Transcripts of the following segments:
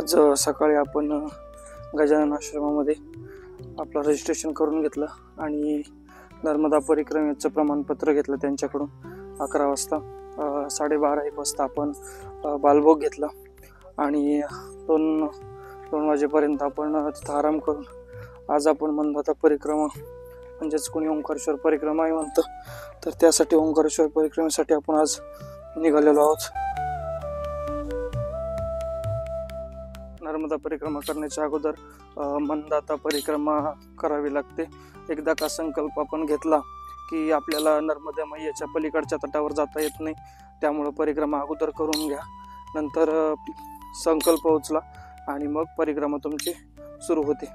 आज सकाळी आपण गजानन आश्रमामध्ये आपलं रजिस्ट्रेशन करून घेतलं आणि नर्मदा परिक्रमेचं प्रमाणपत्र घेतलं त्यांच्याकडून 11 वाजता. 12:30-1 वाजता आपण बालभोग घेतला आणि 2 वाजेपर्यंत आपण तिथं आराम करून आज आपण मनदाता परिक्रमा म्हणजेच कोणी ओंकारेश्वर परिक्रमाही म्हणतं, तर त्यासाठी ओंकारेश्वर परिक्रमेसाठी आपण आज निघालेलो आहोत. नर्मदा परिक्रमा करण्याच्या अगोदर मनदाता परिक्रमा करावी लागते. एकदा का संकल्प आपण घेतला की आपल्याला नर्मदा मैयाच्या पलीकडच्या तटावर जाता येत नाही, त्यामुळे परिक्रमा अगोदर करून घ्या, नंतर संकल्प उचला आणि मग परिक्रमा तुमची सुरू होते.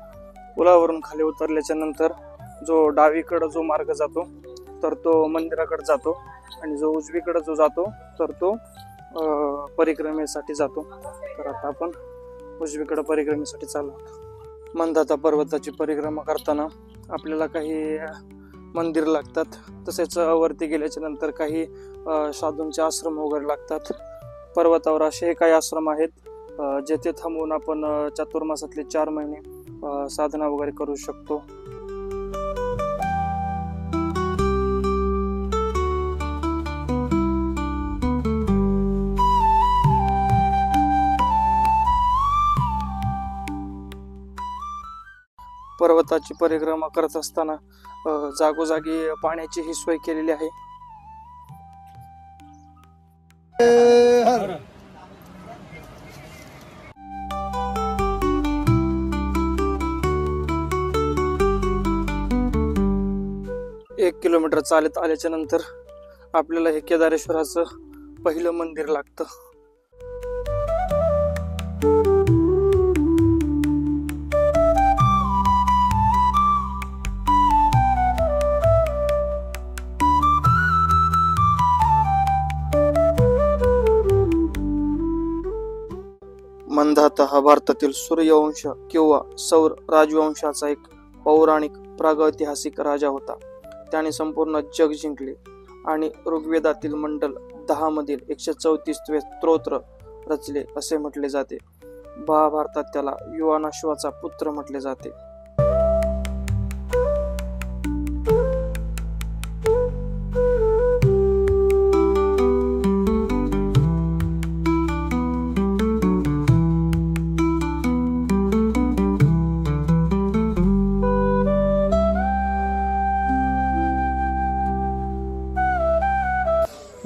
पुलावरून खाली उतरल्याच्या नंतर जो डावीकडे जो मार्ग जातो तर तो मंदिराकडे जातो आणि जो उजवीकडे जो जातो तर तो परिक्रमेसाठी जातो. तर आता आपण उजवीकडे परिक्रमेसाठी चाललो आहोत. मनदाता पर्वताची परिक्रमा करताना आपल्याला काही मंदिर लागतात, तसेच वरती गेल्याच्या नंतर काही साधूंचे आश्रम वगैरे लागतात. पर्वतावर असे काही आश्रम आहेत जेथे थांबून आपण चातुर्मासातले 4 महिने साधना वगैरे करू शकतो. पर्वताची परिक्रमा करत असताना जागोजागी पाण्याची ही सोय केलेली आहे. एक किलोमीटर चालत आल्याच्या नंतर आपल्याला हे केदारेश्वराचं पहिलं मंदिर लागतं. मनदाता हा भारतातील सूर्यवंश किंवा सौर राजवंशाचा एक पौराणिक प्रागैतिहासिक राजा होता. त्याने संपूर्ण जग जिंकले आणि ऋग्वेदातील मंडल 10 मधील 134 स्तोत्र रचले असे म्हटले जाते. महाभारतात त्याला युवानाश्वाचा पुत्र म्हटले जाते.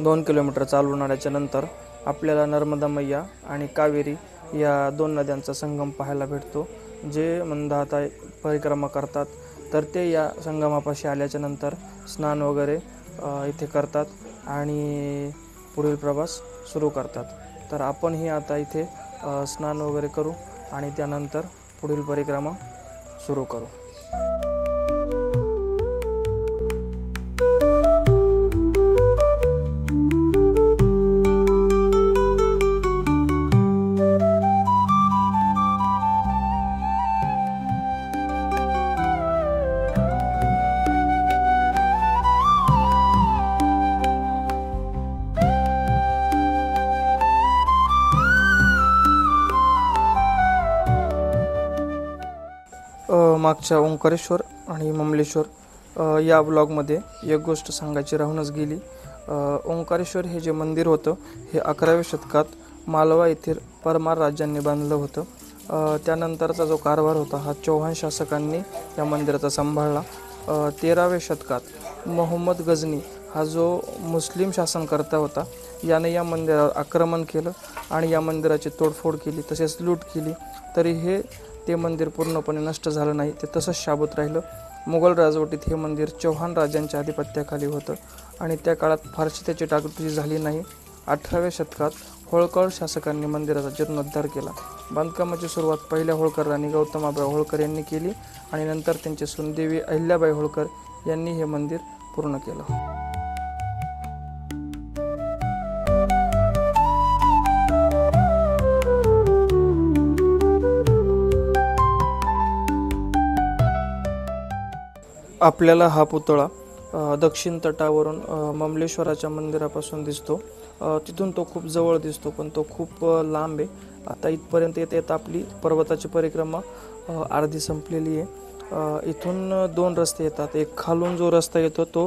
दोन किलोमीटर चालून आल्याच्या नंतर आपल्याला नर्मदा मैया आणि कावेरी या 2 नद्यांचा संगम पाहायला भेटतो. जे मनदाता परिक्रमा करतात तर ते या संगमापाशी आल्याच्या नंतर स्नान वगैरे इथे करतात आणि पुढील प्रवास सुरू करतात. तर आपणही आता इथे स्नान वगैरे करू आणि त्यानंतर पुढील परिक्रमा सुरू करू. मागच्या ओंकारेश्वर आणि ममलेश्वर या ब्लॉगमध्ये एक गोष्ट सांगायची राहूनच गेली. ओंकारेश्वर हे जे मंदिर होतं हे 11व्या शतकात मालवा येथील परमार राज्यांनी बांधलं होतं. त्यानंतरचा जो कारभार होता हा चौहान शासकांनी या मंदिराचा सांभाळला. 13व्या शतकात मोहम्मद गजनी हा जो मुस्लिम शासनकर्ता होता याने या मंदिरावर आक्रमण केलं आणि या मंदिराची तोडफोड केली, तसेच लूट केली. तरी ते मंदिर पूर्णपणे नष्ट झालं नाही, ते तसंच शाबूत राहिलं. मुघल राजवटीत हे मंदिर चौहान राजांच्या आधिपत्याखाली होतं आणि त्या काळात फारशी त्याची डागडुजी झाली नाही. 18व्या शतकात होळकर शासकांनी मंदिराचा जीर्णोद्धार केला. बांधकामाची सुरुवात पहिल्या होळकर राणी गौतमाबाई होळकर यांनी केली आणि नंतर त्यांची सुनदेवी अहिल्याबाई होळकर यांनी हे मंदिर पूर्ण केलं. आपल्याला हा पुतळा दक्षिण तटावरून ममलेश्वराच्या मंदिरापासून दिसतो. तिथून तो खूप जवळ दिसतो, पण तो खूप लांब आहे आता इथपर्यंत येत येत आपली पर्वताची परिक्रमा अर्धी संपलेली आहे। इथून 2 रस्ते येतात। एक खालून जो रस्ता येतो तो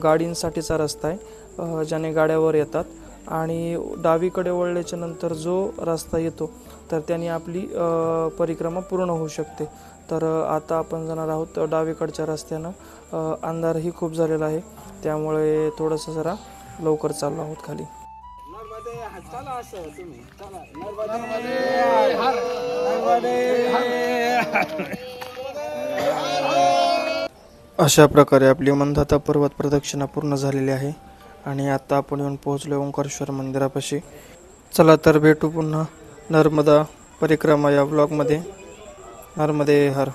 गाडींसाठीचा रस्ता आहे, ज्याने गाड्यावर येतात, आणि डावीकडे वळल्याच्या नंतर जो रस्ता येतो तर त्याने आपली परिक्रमा पूर्ण होऊ शकते। तर आता आपण जाणार आहोत डावीकडच्या रस्त्यानं। अंधारही खूप झालेला आहे, त्यामुळे थोडंसं जरा लवकर चाललो आहोत खाली। अशा प्रकारे आपली मंदाता पर्वत प्रदक्षिणा पूर्ण झालेली आहे आणि आता आपण येऊन पोहोचलो ओंकारेश्वर मंदिरापाशी। चला तर भेटू पुन्हा नर्मदा परिक्रमा या व्लॉगमध्ये। नर्मदे हर।